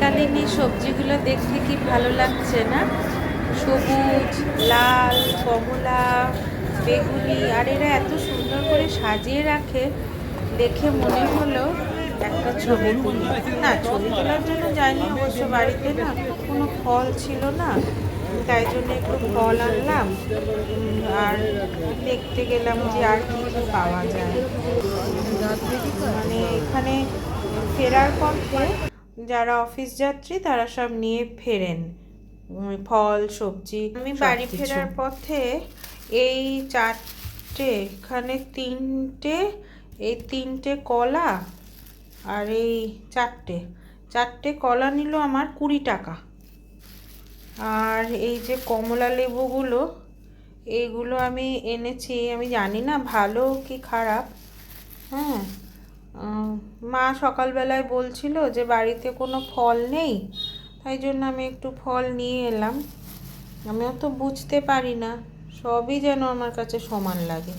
শীতকালীন এই সবজিগুলো দেখতে কি ভালো লাগছে না? সবুজ, লাল, কমলা, বেগুনি, আর এরা এত সুন্দর করে সাজিয়ে রাখে, দেখে মনে হলো একটা ছবি তুলি। না, ছবি তোলার জন্য যাইনি অবশ্য, বাড়িতে না কোনো ফল ছিল না, তাই জন্য একটু ফল আনলাম। আর দেখতে গেলাম যে আর কি কি পাওয়া যায়। মানে এখানে ফেরার পথে যারা অফিস যাত্রী তারা সব নিয়ে ফেরেন ফল সবজি। আমি বাড়ি ফেরার পথে এই চারটে, এখানে তিনটে, এই তিনটে কলা, আর এই চারটে চারটে কলা নিল আমার 20 টাকা। আর এই যে কমলা লেবুগুলো, এইগুলো আমি এনেছি, আমি জানি না ভালো কি খারাপ। হ্যাঁ, মা সকালবেলায় বলছিল যে বাড়িতে কোনো ফল নেই, তাই জন্য আমি একটু ফল নিয়ে এলাম। আমিও তো বুঝতে পারি না, সবই যেন আমার কাছে সমান লাগে।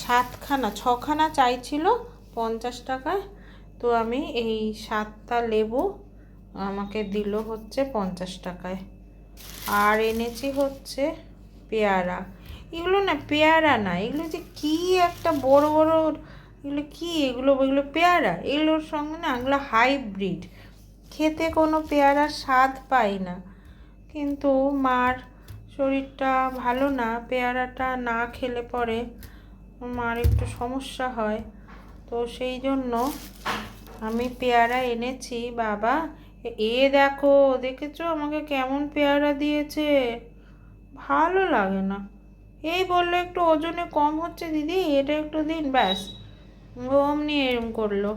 6খানা চাইছিল 50 টাকায়, তো আমি এই 7টা লেবু আমাকে দিল হচ্ছে 50 টাকায়। আর এনেছি হচ্ছে পেয়ারা। এগুলো না পেয়ারা না, এগুলো যে কি একটা বড় বড়, এগুলো কি, এগুলো পেয়ারা? এগুলোর সঙ্গে না এগুলো হাইব্রিড, খেতে কোনো পেয়ারার স্বাদ পাই না। কিন্তু মার শরীরটা ভালো না, পেয়ারাটা না খেলে পরে মার একটু সমস্যা হয়, তো সেই জন্য আমি পেয়ারা এনেছি। বাবা, দেখো, দেখেছো আমাকে কেমন পেয়ারা দিয়েছে? ভালো লাগে না। এই বললো একটু ওজনে কম হচ্ছে দিদি, এটা একটু দিন, ব্যাস অমনি এরম করলো।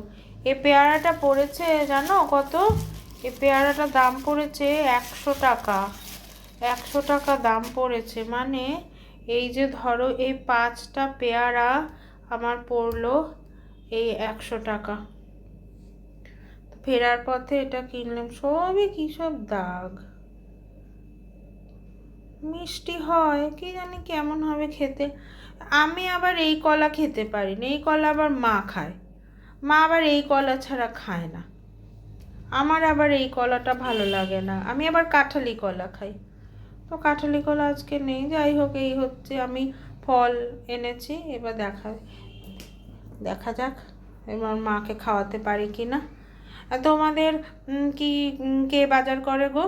এ পেয়ারাটা পড়েছে জানো কত? এ পেয়ারাটার দাম পড়েছে 100 টাকা। 100 টাকা দাম পড়েছে, মানে এই যে ধরো এই 5টা পেয়ারা আমার পড়লো এই 100 টাকা। ফেরার পথে এটা কিনলাম, সবই কী সব দাগ। মিষ্টি হয় কি জানি কেমন হবে খেতে। আমি আবার এই কলা খেতে পারি না, এই কলা আবার মা খায়। মা আবার এই কলা ছাড়া খায় না। আমার আবার এই কলাটা ভালো লাগে না, আমি আবার কাঁঠালি কলা খাই। তো কাঁঠালি কলা আজকে নেই, যাই হোক এই হচ্ছে আমি ফল এনেছি। এবার দেখা যাক এবার মাকে খাওয়াতে পারি কি না। তোমাদের কি কে বাজার করে গো?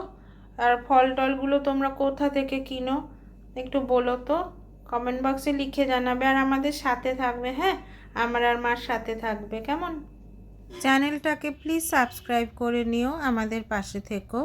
আর ফল টলগুলো তোমরা কোথা থেকে কিনো একটু বলো তো, কমেন্ট বক্সে লিখে জানাবে। আর আমাদের সাথে থাকবে, হ্যাঁ, আমার আর মার সাথে থাকবে, কেমন? চ্যানেলটাকে প্লিজ সাবস্ক্রাইব করে নিও, আমাদের পাশে থেকো।